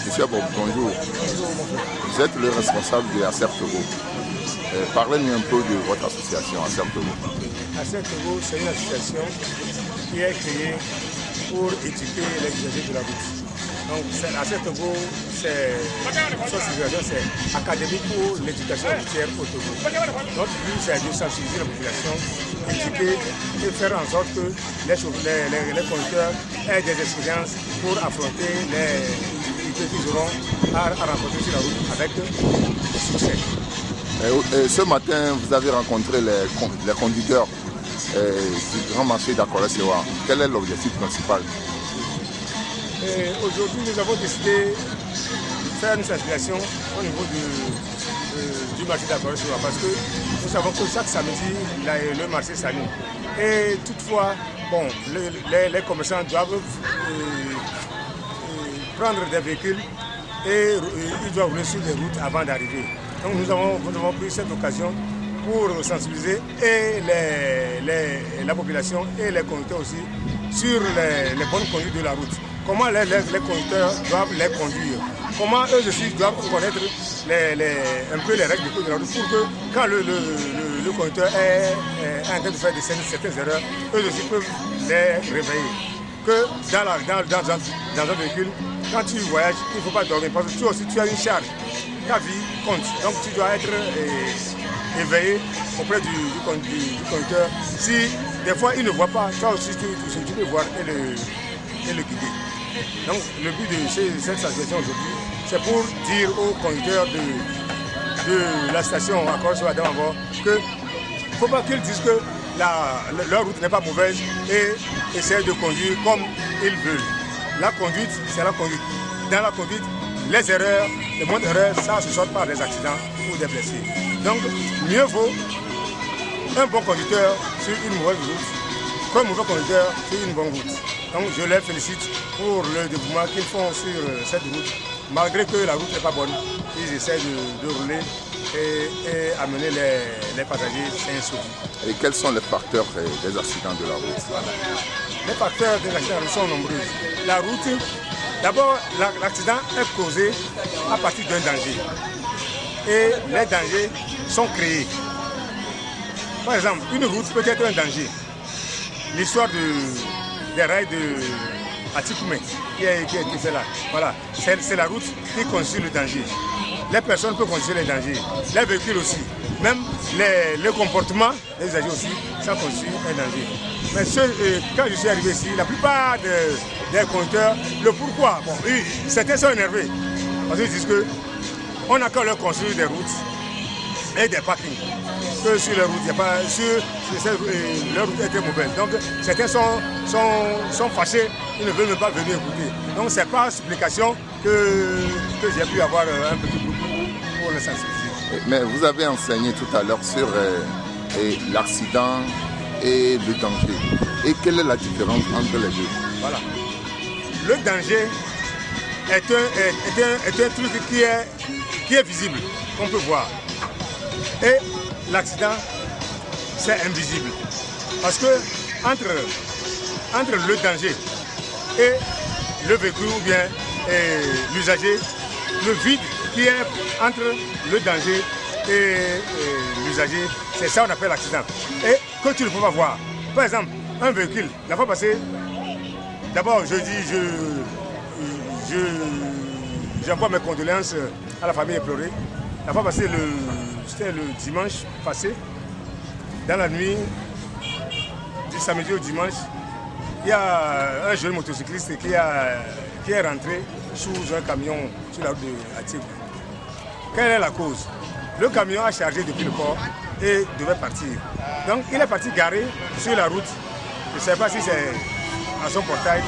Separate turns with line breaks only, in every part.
Monsieur Bob, bonjour. Vous êtes le responsable de ACER Togo. Parlez-nous un peu de votre association ACER Togo.
ACER Togo, c'est une association qui est créée pour éduquer les usagers de la route. Donc ACER Togo, son situation, c'est académique pour l'éducation routière au Togo. Notre but, c'est de sensibiliser la population, éduquer et faire en sorte que les conducteurs aient des expériences pour affronter les difficultés qu'ils auront à rencontrer sur la route avec succès.
Ce matin, vous avez rencontré les conducteurs du grand marché d'Akora-Sewa. Quel est l'objectif principal?
Aujourd'hui, nous avons décidé de faire une sensibilisation au niveau du marché d'Akora-Sewa parce que nous savons que chaque samedi, le marché s'anime. Et toutefois, bon, les commerçants doivent prendre des véhicules et ils doivent rouler sur les routes avant d'arriver. Donc nous avons pris cette occasion pour sensibiliser et la population et les conducteurs aussi sur les bonnes conduites de la route. Comment les conducteurs doivent les conduire. Comment eux aussi doivent connaître un peu les règles du code de la route pour que quand le conducteur est en train de faire certaines erreurs, eux aussi peuvent les réveiller. Que dans un véhicule, quand tu voyages, il ne faut pas dormir parce que toi aussi tu as une charge. Ta vie compte. Donc tu dois être éveillé auprès du conducteur. Si des fois il ne voit pas, toi aussi tu peux voir et le guider. Donc le but de cette sensibilisation aujourd'hui, c'est pour dire aux conducteurs de la station Akora-Sewa d'Amavo qu'il ne faut pas qu'ils disent que leur route n'est pas mauvaise et essaient de conduire comme ils veulent. La conduite, c'est la conduite. Dans la conduite, les erreurs, les moindres erreurs, ça se sort par des accidents ou des blessés. Donc, mieux vaut un bon conducteur sur une mauvaise route qu'un mauvais conducteur sur une bonne route. Donc, je les félicite pour le développement qu'ils font sur cette route. Malgré que la route n'est pas bonne, ils essaient de rouler et amener les passagers sains et saufs.
Et quels sont les facteurs des accidents de la route?
Les facteurs des accidents sont nombreux. La route, d'abord, l'accident est causé à partir d'un danger. Et les dangers sont créés. Par exemple, une route peut être un danger. L'histoire des rails de Atikoumé qui est fait là. Voilà. C'est la route qui constitue le danger. Les personnes peuvent constituer les dangers. Les véhicules aussi. Même les comportements des usagers aussi, ça constitue un danger. Mais quand je suis arrivé ici, la plupart des conducteurs, le pourquoi, bon, certains sont énervés. Parce qu'ils disent qu'on n'a qu'à leur construire des routes et des parkings. Que sur les routes, il n'y a pas. Leur route est très mauvaise. Donc certains sont fâchés, ils ne veulent même pas venir écouter. Donc c'est par supplication que j'ai pu avoir un petit groupe pour le sensibiliser.
Mais vous avez enseigné tout à l'heure sur l'accident et le danger. Et quelle est la différence entre les deux?
Voilà. Le danger est un truc qui est visible, qu'on peut voir. Et l'accident, c'est invisible. Parce que entre le danger et le véhicule ou bien l'usager, le vide qui est entre le danger et l'usager, c'est ça qu'on appelle l'accident. Et que tu ne peux pas voir. Par exemple, un véhicule, la fois passée, d'abord j'envoie mes condoléances à la famille éplorée. La fois passée, c'était le dimanche passé, dans la nuit du samedi au dimanche, il y a un jeune motocycliste qui est rentré sous un camion sur la route de Atikoumé. Quelle est la cause? Le camion a chargé depuis le port et devait partir. Donc il est parti garer sur la route, je ne sais pas si c'est à son portail,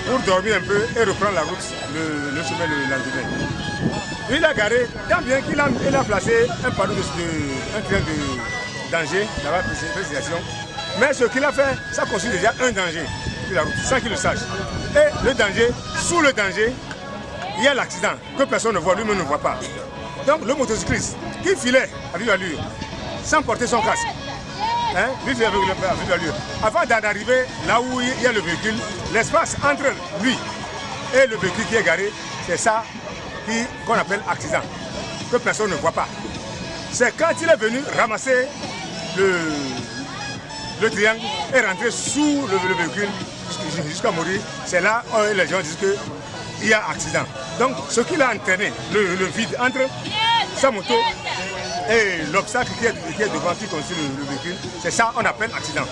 pour dormir un peu et reprendre la route, le chemin le lendemain. Il a garé, tant bien qu'il a placé un panneau un train de danger, la précision. Mais ce qu'il a fait, ça constitue déjà un danger sur la route, sans qu'il le sache. Et le danger, sous le danger, il y a l'accident que personne ne voit, lui-même ne voit pas. Donc le motocycliste qui filait à vive allure, sans porter son casque, lui filait à vive allure. Avant d'arriver là où il y a le véhicule, l'espace entre lui et le véhicule qui est garé, c'est ça qu'on appelle accident, que personne ne voit pas. C'est quand il est venu ramasser le triangle et rentrer sous le véhicule jusqu'à mourir. C'est là où les gens disent qu'il y a accident. Donc ce qui a entraîné, le vide entre sa moto et l'obstacle qui est devant, qui constitue le véhicule, c'est ça qu'on appelle accident.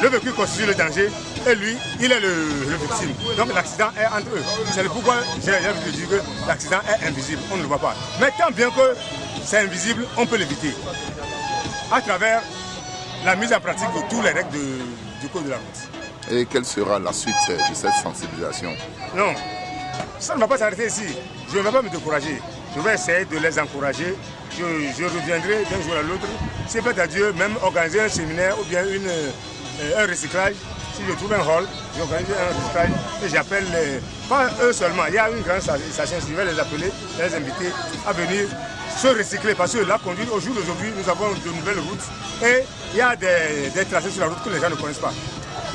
Le véhicule constitue le danger et lui, il est le victime. Donc l'accident est entre eux. C'est le pourquoi j'ai dit que l'accident est invisible, on ne le voit pas. Mais tant bien que c'est invisible, on peut l'éviter à travers la mise en pratique de toutes les règles du code de la route.
Et quelle sera la suite de cette sensibilisation?
Non, ça ne va pas s'arrêter ici. Je ne vais pas me décourager. Je vais essayer de les encourager. Je reviendrai d'un jour à l'autre. Si peut à Dieu, même organiser un séminaire ou bien un recyclage. Si je trouve un hall, j'organise un recyclage et j'appelle, pas eux seulement, il y a une grande station, je vais les appeler, les inviter à venir se recycler. Parce que la conduite, au jour d'aujourd'hui, nous avons de nouvelles routes et il y a des tracés sur la route que les gens ne connaissent pas.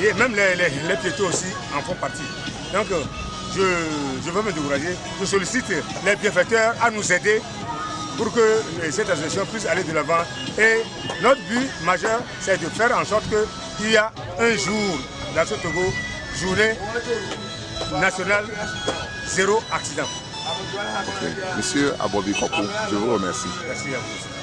Et même les piétons aussi en font partie. Donc, je veux me décourager. Je sollicite les bienfaiteurs à nous aider pour que cette association puisse aller de l'avant. Et notre but majeur, c'est de faire en sorte qu'il y a un jour dans ce Togo, journée nationale zéro accident.
Okay. Monsieur Abobi Kopo, je vous remercie.
Merci à vous.